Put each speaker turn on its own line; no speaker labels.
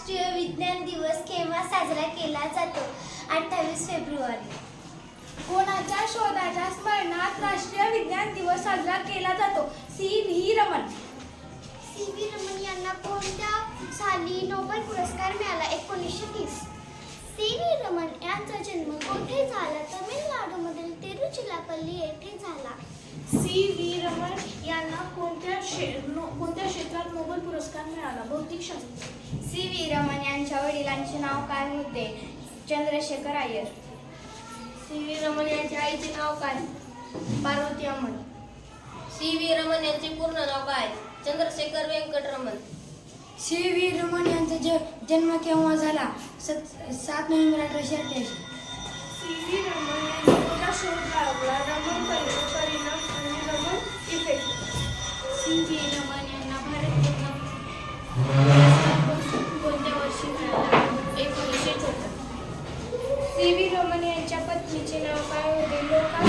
आंतरराष्ट्रीय विज्ञान दिवस केव्हा साजरा केला जातो? 28 फेब्रुवारी.
कोणाच्या शोधाच्या स्मरणार्थ राष्ट्रीय विज्ञान दिवस साजरा केला जातो? सी.व्ही. रमण.
सी.व्ही. रमण यांना कोणत्या साली नोबेल पुरस्कार मिळाला? 1930. सी.व्ही. रमण यांचा जन्म कोठे झाला? तमिळनाडूमधील तिरुचिरापल्ली येथे झाला.
सी.व्ही. रमण यांना कोणत्या क्षेत्रात नोबेल पुरस्कार मिळाला? भौतिकशास्त्र.
सी.व्ही. रमण यांच्या वडिलांचे नाव काय होते? चंद्रशेखर अय्यर.
सी.व्ही. रमण यांच्या आईचे नाव काय?
पार्वती अमन.
सी.व्ही. रमण यांचे पूर्ण नाव काय? चंद्रशेखर वेंकट रमण.
सी.व्ही. रमण यांचा जन्म केव्हा झाला? 7 नोव्हेंबर 1888.
सी.व्ही. रमण यांचा शोध लागला रमण परिणाम आणि रमण इफेक्ट.
सी.व्ही. रमण यांना भारतरत्न कोणत्या वर्षी मिळाला?
1974.
सी.व्ही. रमण यांच्या पत्नीचे नाव काय होते? लोका